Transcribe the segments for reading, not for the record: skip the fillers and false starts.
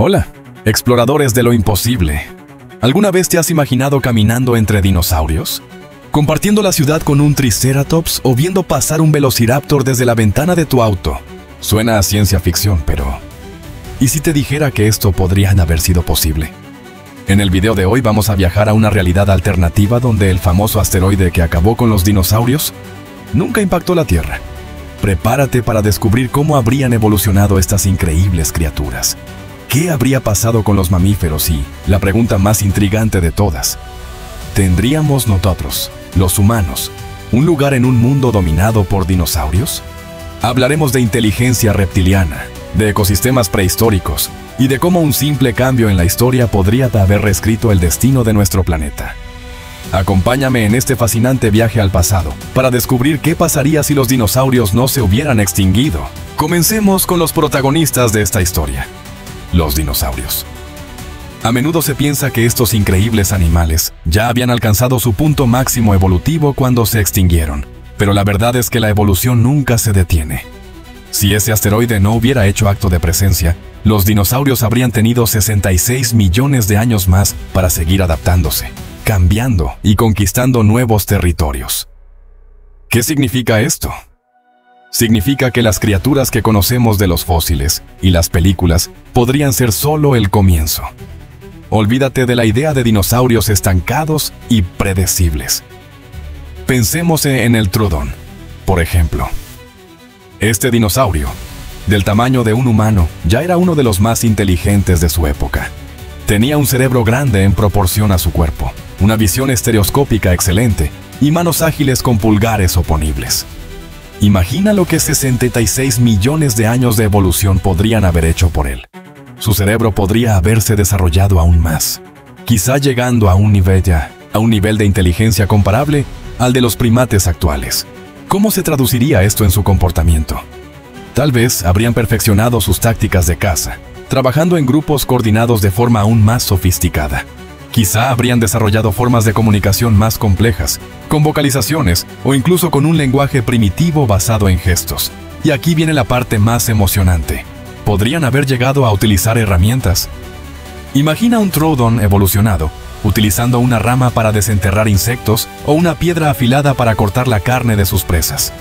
Hola, exploradores de lo imposible. ¿Alguna vez te has imaginado caminando entre dinosaurios? ¿Compartiendo la ciudad con un triceratops o viendo pasar un velociraptor desde la ventana de tu auto? Suena a ciencia ficción, pero... ¿y si te dijera que esto podría haber sido posible? En el video de hoy vamos a viajar a una realidad alternativa donde el famoso asteroide que acabó con los dinosaurios nunca impactó la Tierra. Prepárate para descubrir cómo habrían evolucionado estas increíbles criaturas. ¿Qué habría pasado con los mamíferos? Y la pregunta más intrigante de todas: ¿tendríamos nosotros, los humanos, un lugar en un mundo dominado por dinosaurios? Hablaremos de inteligencia reptiliana, de ecosistemas prehistóricos y de cómo un simple cambio en la historia podría haber reescrito el destino de nuestro planeta. Acompáñame en este fascinante viaje al pasado para descubrir qué pasaría si los dinosaurios no se hubieran extinguido. Comencemos con los protagonistas de esta historia: los dinosaurios. A menudo se piensa que estos increíbles animales ya habían alcanzado su punto máximo evolutivo cuando se extinguieron, pero la verdad es que la evolución nunca se detiene. Si ese asteroide no hubiera hecho acto de presencia, los dinosaurios habrían tenido 66 millones de años más para seguir adaptándose, cambiando y conquistando nuevos territorios. ¿Qué significa esto? Significa que las criaturas que conocemos de los fósiles y las películas podrían ser solo el comienzo. Olvídate de la idea de dinosaurios estancados y predecibles. Pensemos en el Troodon, por ejemplo. Este dinosaurio, del tamaño de un humano, ya era uno de los más inteligentes de su época. Tenía un cerebro grande en proporción a su cuerpo, una visión estereoscópica excelente y manos ágiles con pulgares oponibles. Imagina lo que 66 millones de años de evolución podrían haber hecho por él. Su cerebro podría haberse desarrollado aún más, quizá llegando a un nivel de inteligencia comparable al de los primates actuales. ¿Cómo se traduciría esto en su comportamiento? Tal vez habrían perfeccionado sus tácticas de caza, trabajando en grupos coordinados de forma aún más sofisticada. Quizá habrían desarrollado formas de comunicación más complejas, con vocalizaciones o incluso con un lenguaje primitivo basado en gestos. Y aquí viene la parte más emocionante: podrían haber llegado a utilizar herramientas. Imagina un Troodon evolucionado, utilizando una rama para desenterrar insectos o una piedra afilada para cortar la carne de sus presas.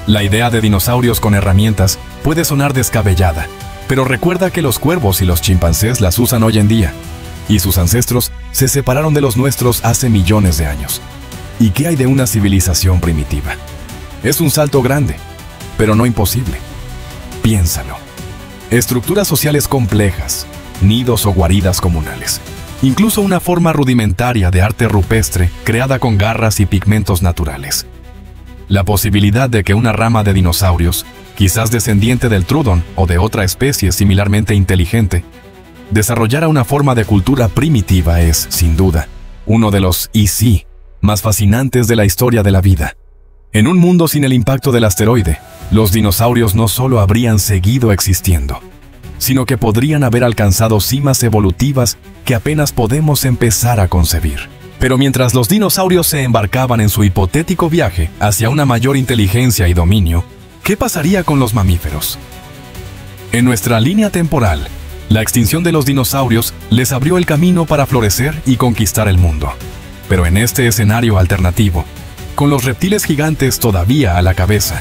La idea de dinosaurios con herramientas puede sonar descabellada, pero recuerda que los cuervos y los chimpancés las usan hoy en día, y sus ancestros se separaron de los nuestros hace millones de años. ¿Y qué hay de una civilización primitiva? Es un salto grande, pero no imposible. Piénsalo. Estructuras sociales complejas, nidos o guaridas comunales, incluso una forma rudimentaria de arte rupestre creada con garras y pigmentos naturales. La posibilidad de que una rama de dinosaurios, quizás descendiente del Troodon o de otra especie similarmente inteligente, desarrollara una forma de cultura primitiva es, sin duda, uno de los "y sí" más fascinantes de la historia de la vida. En un mundo sin el impacto del asteroide, los dinosaurios no solo habrían seguido existiendo, sino que podrían haber alcanzado cimas evolutivas que apenas podemos empezar a concebir. Pero mientras los dinosaurios se embarcaban en su hipotético viaje hacia una mayor inteligencia y dominio, ¿qué pasaría con los mamíferos? En nuestra línea temporal, la extinción de los dinosaurios les abrió el camino para florecer y conquistar el mundo. Pero en este escenario alternativo, con los reptiles gigantes todavía a la cabeza,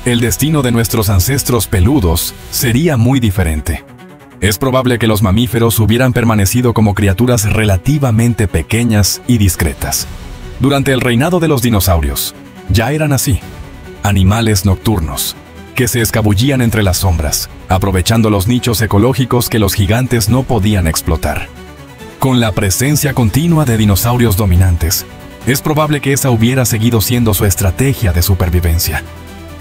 el destino de nuestros ancestros peludos sería muy diferente. Es probable que los mamíferos hubieran permanecido como criaturas relativamente pequeñas y discretas. Durante el reinado de los dinosaurios, ya eran así: animales nocturnos, que se escabullían entre las sombras, aprovechando los nichos ecológicos que los gigantes no podían explotar. Con la presencia continua de dinosaurios dominantes, es probable que esa hubiera seguido siendo su estrategia de supervivencia.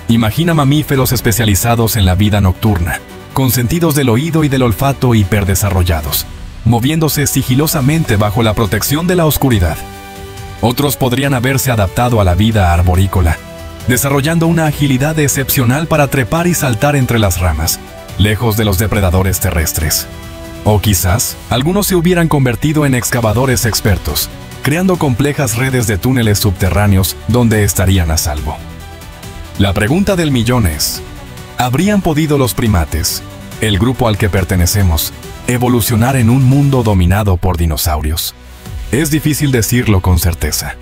Imagina mamíferos especializados en la vida nocturna, con sentidos del oído y del olfato hiperdesarrollados, moviéndose sigilosamente bajo la protección de la oscuridad. Otros podrían haberse adaptado a la vida arborícola, desarrollando una agilidad excepcional para trepar y saltar entre las ramas, lejos de los depredadores terrestres. O quizás, algunos se hubieran convertido en excavadores expertos, creando complejas redes de túneles subterráneos donde estarían a salvo. La pregunta del millón es: ¿habrían podido los primates, el grupo al que pertenecemos, evolucionar en un mundo dominado por dinosaurios? Es difícil decirlo con certeza.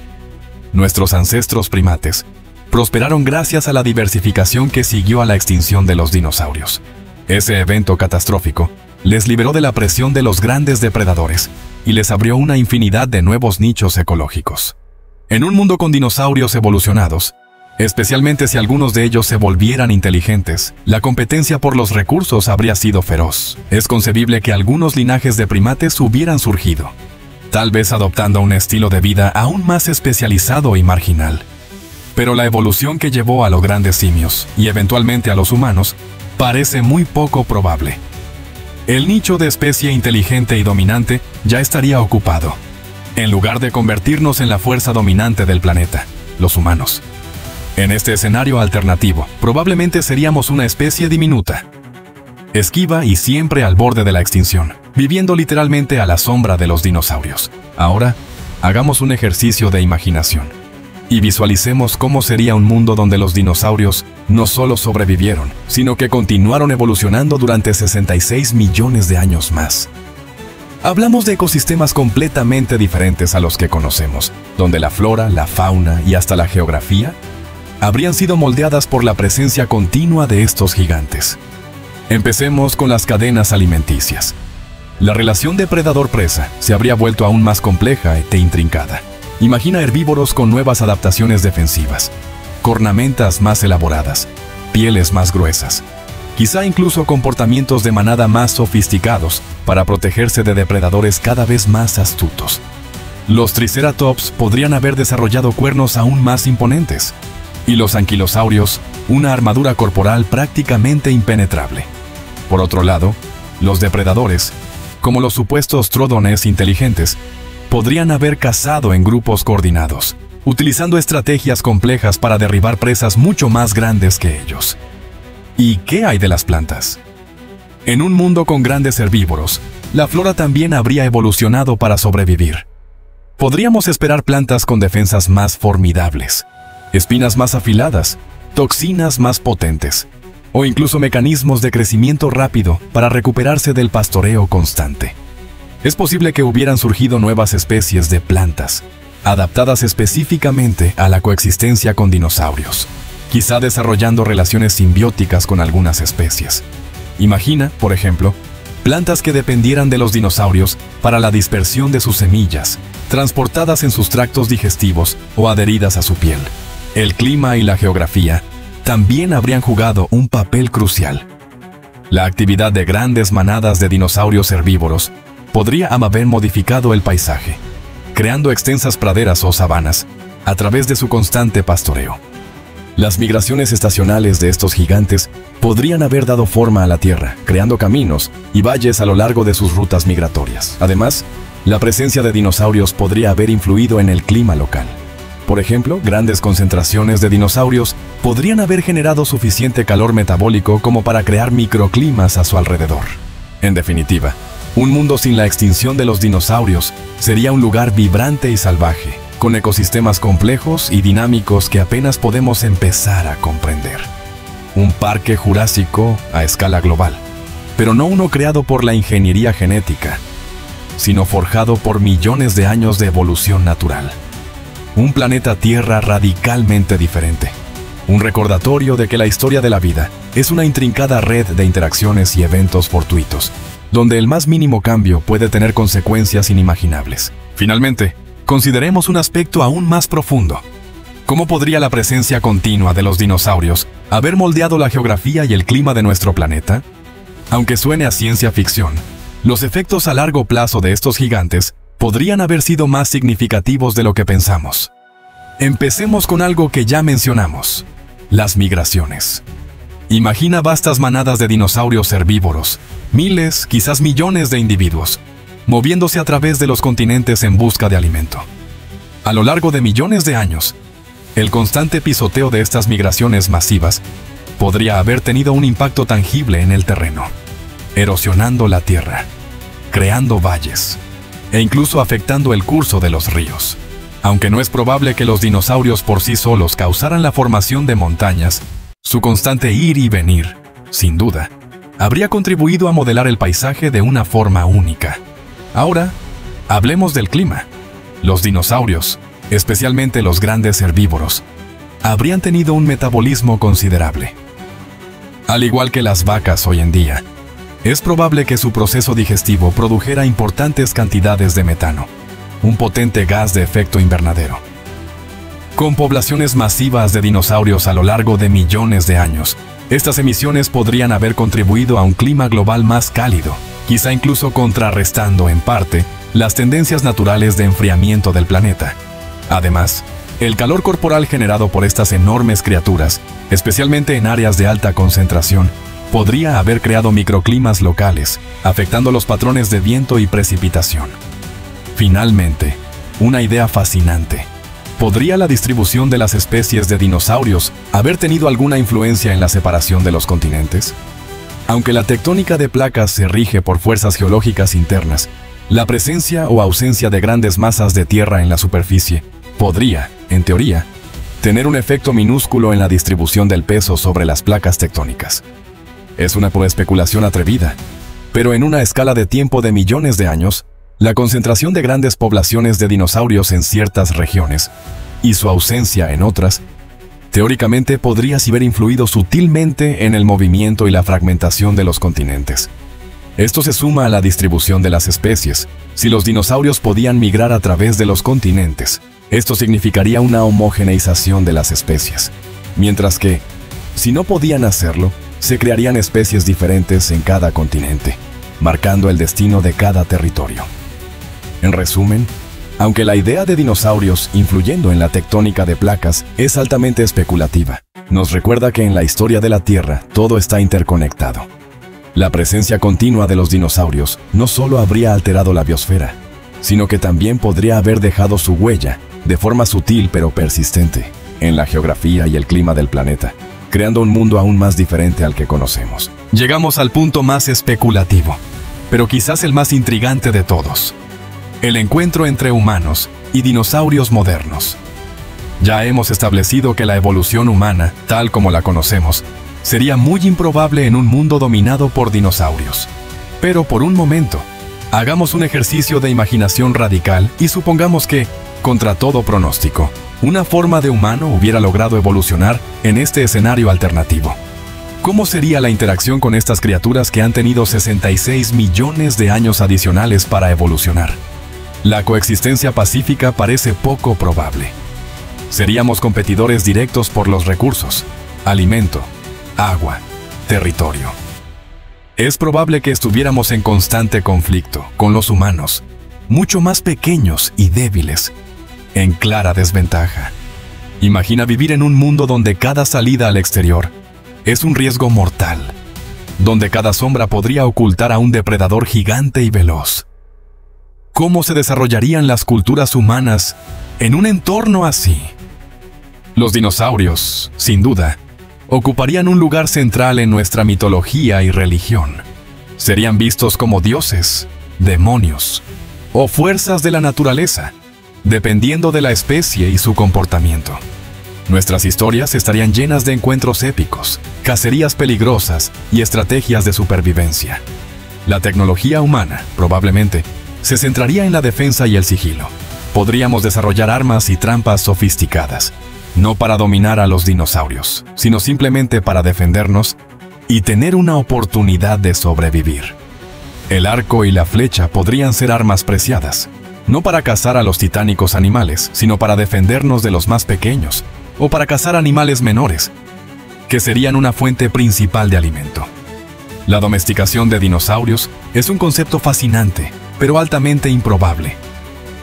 Nuestros ancestros primates prosperaron gracias a la diversificación que siguió a la extinción de los dinosaurios. Ese evento catastrófico les liberó de la presión de los grandes depredadores y les abrió una infinidad de nuevos nichos ecológicos. En un mundo con dinosaurios evolucionados, especialmente si algunos de ellos se volvieran inteligentes, la competencia por los recursos habría sido feroz. Es concebible que algunos linajes de primates hubieran surgido, tal vez adoptando un estilo de vida aún más especializado y marginal. Pero la evolución que llevó a los grandes simios, y eventualmente a los humanos, parece muy poco probable. El nicho de especie inteligente y dominante ya estaría ocupado, en lugar de convertirnos en la fuerza dominante del planeta, los humanos. En este escenario alternativo, probablemente seríamos una especie diminuta, esquiva y siempre al borde de la extinción, viviendo literalmente a la sombra de los dinosaurios. Ahora, hagamos un ejercicio de imaginación y visualicemos cómo sería un mundo donde los dinosaurios no solo sobrevivieron, sino que continuaron evolucionando durante 66 millones de años más. Hablamos de ecosistemas completamente diferentes a los que conocemos, donde la flora, la fauna y hasta la geografía habrían sido moldeadas por la presencia continua de estos gigantes. Empecemos con las cadenas alimenticias. La relación depredador-presa se habría vuelto aún más compleja e intrincada. Imagina herbívoros con nuevas adaptaciones defensivas, cornamentas más elaboradas, pieles más gruesas, quizá incluso comportamientos de manada más sofisticados para protegerse de depredadores cada vez más astutos. Los triceratops podrían haber desarrollado cuernos aún más imponentes, y los anquilosaurios una armadura corporal prácticamente impenetrable. Por otro lado, los depredadores, como los supuestos trodones inteligentes, podrían haber cazado en grupos coordinados, utilizando estrategias complejas para derribar presas mucho más grandes que ellos. ¿Y qué hay de las plantas? En un mundo con grandes herbívoros, la flora también habría evolucionado para sobrevivir. Podríamos esperar plantas con defensas más formidables, espinas más afiladas, toxinas más potentes, o incluso mecanismos de crecimiento rápido para recuperarse del pastoreo constante. Es posible que hubieran surgido nuevas especies de plantas, adaptadas específicamente a la coexistencia con dinosaurios, quizá desarrollando relaciones simbióticas con algunas especies. Imagina, por ejemplo, plantas que dependieran de los dinosaurios para la dispersión de sus semillas, transportadas en sus tractos digestivos o adheridas a su piel. El clima y la geografía también habrían jugado un papel crucial. La actividad de grandes manadas de dinosaurios herbívoros podría haber modificado el paisaje, creando extensas praderas o sabanas a través de su constante pastoreo. Las migraciones estacionales de estos gigantes podrían haber dado forma a la Tierra, creando caminos y valles a lo largo de sus rutas migratorias. Además, la presencia de dinosaurios podría haber influido en el clima local. Por ejemplo, grandes concentraciones de dinosaurios podrían haber generado suficiente calor metabólico como para crear microclimas a su alrededor. En definitiva, un mundo sin la extinción de los dinosaurios sería un lugar vibrante y salvaje, con ecosistemas complejos y dinámicos que apenas podemos empezar a comprender. Un parque jurásico a escala global, pero no uno creado por la ingeniería genética, sino forjado por millones de años de evolución natural. Un planeta Tierra radicalmente diferente. Un recordatorio de que la historia de la vida es una intrincada red de interacciones y eventos fortuitos, donde el más mínimo cambio puede tener consecuencias inimaginables. Finalmente, consideremos un aspecto aún más profundo. ¿Cómo podría la presencia continua de los dinosaurios haber moldeado la geografía y el clima de nuestro planeta? Aunque suene a ciencia ficción, los efectos a largo plazo de estos gigantes podrían haber sido más significativos de lo que pensamos. Empecemos con algo que ya mencionamos: las migraciones. Imagina vastas manadas de dinosaurios herbívoros, miles, quizás millones de individuos, moviéndose a través de los continentes en busca de alimento. A lo largo de millones de años, el constante pisoteo de estas migraciones masivas podría haber tenido un impacto tangible en el terreno, erosionando la tierra, creando valles, e incluso afectando el curso de los ríos. Aunque no es probable que los dinosaurios por sí solos causaran la formación de montañas, su constante ir y venir, sin duda, habría contribuido a modelar el paisaje de una forma única. Ahora, hablemos del clima. Los dinosaurios, especialmente los grandes herbívoros, habrían tenido un metabolismo considerable. Al igual que las vacas hoy en día, es probable que su proceso digestivo produjera importantes cantidades de metano, un potente gas de efecto invernadero. Con poblaciones masivas de dinosaurios a lo largo de millones de años, estas emisiones podrían haber contribuido a un clima global más cálido, quizá incluso contrarrestando en parte las tendencias naturales de enfriamiento del planeta. Además, el calor corporal generado por estas enormes criaturas, especialmente en áreas de alta concentración, podría haber creado microclimas locales, afectando los patrones de viento y precipitación. Finalmente, una idea fascinante. ¿Podría la distribución de las especies de dinosaurios haber tenido alguna influencia en la separación de los continentes? Aunque la tectónica de placas se rige por fuerzas geológicas internas, la presencia o ausencia de grandes masas de tierra en la superficie podría, en teoría, tener un efecto minúsculo en la distribución del peso sobre las placas tectónicas. Es una pura especulación atrevida, pero en una escala de tiempo de millones de años, la concentración de grandes poblaciones de dinosaurios en ciertas regiones y su ausencia en otras, teóricamente podría haber influido sutilmente en el movimiento y la fragmentación de los continentes. Esto se suma a la distribución de las especies. Si los dinosaurios podían migrar a través de los continentes, esto significaría una homogeneización de las especies, mientras que, si no podían hacerlo, se crearían especies diferentes en cada continente, marcando el destino de cada territorio. En resumen, aunque la idea de dinosaurios influyendo en la tectónica de placas es altamente especulativa, nos recuerda que en la historia de la Tierra todo está interconectado. La presencia continua de los dinosaurios no solo habría alterado la biosfera, sino que también podría haber dejado su huella, de forma sutil pero persistente, en la geografía y el clima del planeta, creando un mundo aún más diferente al que conocemos. Llegamos al punto más especulativo, pero quizás el más intrigante de todos: el encuentro entre humanos y dinosaurios modernos. Ya hemos establecido que la evolución humana, tal como la conocemos, sería muy improbable en un mundo dominado por dinosaurios. Pero por un momento, hagamos un ejercicio de imaginación radical y supongamos que, contra todo pronóstico, una forma de humano hubiera logrado evolucionar en este escenario alternativo. ¿Cómo sería la interacción con estas criaturas que han tenido 66 millones de años adicionales para evolucionar? La coexistencia pacífica parece poco probable. Seríamos competidores directos por los recursos: alimento, agua, territorio. Es probable que estuviéramos en constante conflicto con los humanos, mucho más pequeños y débiles, en clara desventaja. Imagina vivir en un mundo donde cada salida al exterior es un riesgo mortal, donde cada sombra podría ocultar a un depredador gigante y veloz. ¿Cómo se desarrollarían las culturas humanas en un entorno así? Los dinosaurios, sin duda, ocuparían un lugar central en nuestra mitología y religión. Serían vistos como dioses, demonios o fuerzas de la naturaleza, dependiendo de la especie y su comportamiento. Nuestras historias estarían llenas de encuentros épicos, cacerías peligrosas y estrategias de supervivencia. La tecnología humana, probablemente, se centraría en la defensa y el sigilo. Podríamos desarrollar armas y trampas sofisticadas, no para dominar a los dinosaurios, sino simplemente para defendernos y tener una oportunidad de sobrevivir. El arco y la flecha podrían ser armas preciadas, no para cazar a los titánicos animales, sino para defendernos de los más pequeños, o para cazar animales menores, que serían una fuente principal de alimento. La domesticación de dinosaurios es un concepto fascinante, pero altamente improbable,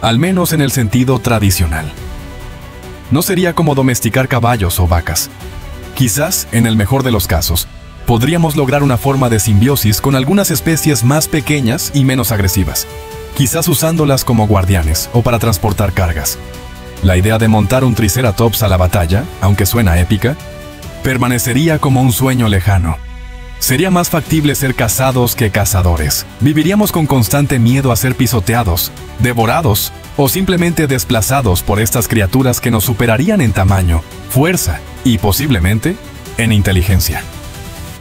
al menos en el sentido tradicional. No sería como domesticar caballos o vacas. Quizás, en el mejor de los casos, podríamos lograr una forma de simbiosis con algunas especies más pequeñas y menos agresivas, quizás usándolas como guardianes o para transportar cargas. La idea de montar un triceratops a la batalla, aunque suena épica, permanecería como un sueño lejano. Sería más factible ser cazados que cazadores. Viviríamos con constante miedo a ser pisoteados, devorados o simplemente desplazados por estas criaturas que nos superarían en tamaño, fuerza y posiblemente en inteligencia.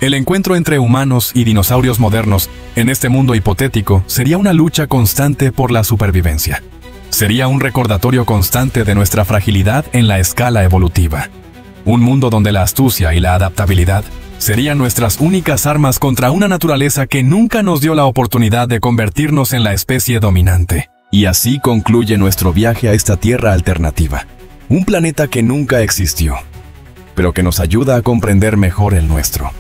El encuentro entre humanos y dinosaurios modernos en este mundo hipotético sería una lucha constante por la supervivencia. Sería un recordatorio constante de nuestra fragilidad en la escala evolutiva. Un mundo donde la astucia y la adaptabilidad serían nuestras únicas armas contra una naturaleza que nunca nos dio la oportunidad de convertirnos en la especie dominante. Y así concluye nuestro viaje a esta tierra alternativa. Un planeta que nunca existió, pero que nos ayuda a comprender mejor el nuestro.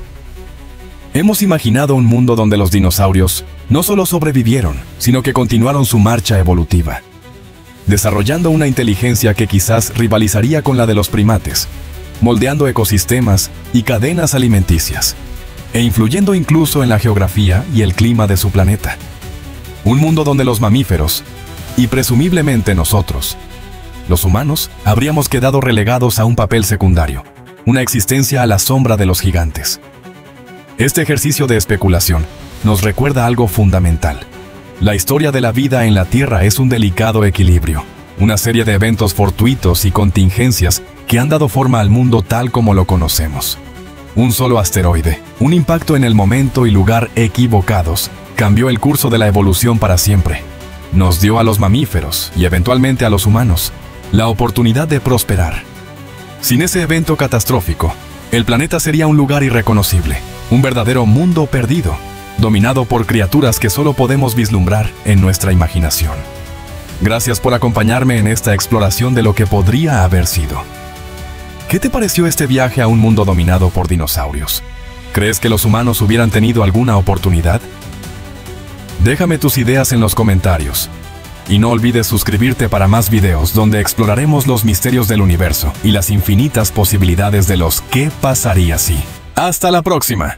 Hemos imaginado un mundo donde los dinosaurios no solo sobrevivieron, sino que continuaron su marcha evolutiva, desarrollando una inteligencia que quizás rivalizaría con la de los primates, moldeando ecosistemas y cadenas alimenticias, e influyendo incluso en la geografía y el clima de su planeta. Un mundo donde los mamíferos, y presumiblemente nosotros, los humanos, habríamos quedado relegados a un papel secundario, una existencia a la sombra de los gigantes. Este ejercicio de especulación nos recuerda algo fundamental. La historia de la vida en la Tierra es un delicado equilibrio, una serie de eventos fortuitos y contingencias que han dado forma al mundo tal como lo conocemos. Un solo asteroide, un impacto en el momento y lugar equivocados, cambió el curso de la evolución para siempre. Nos dio a los mamíferos, y eventualmente a los humanos, la oportunidad de prosperar. Sin ese evento catastrófico, el planeta sería un lugar irreconocible, un verdadero mundo perdido, dominado por criaturas que solo podemos vislumbrar en nuestra imaginación. Gracias por acompañarme en esta exploración de lo que podría haber sido. ¿Qué te pareció este viaje a un mundo dominado por dinosaurios? ¿Crees que los humanos hubieran tenido alguna oportunidad? Déjame tus ideas en los comentarios. Y no olvides suscribirte para más videos donde exploraremos los misterios del universo y las infinitas posibilidades de los ¿qué pasaría si? ¡Hasta la próxima!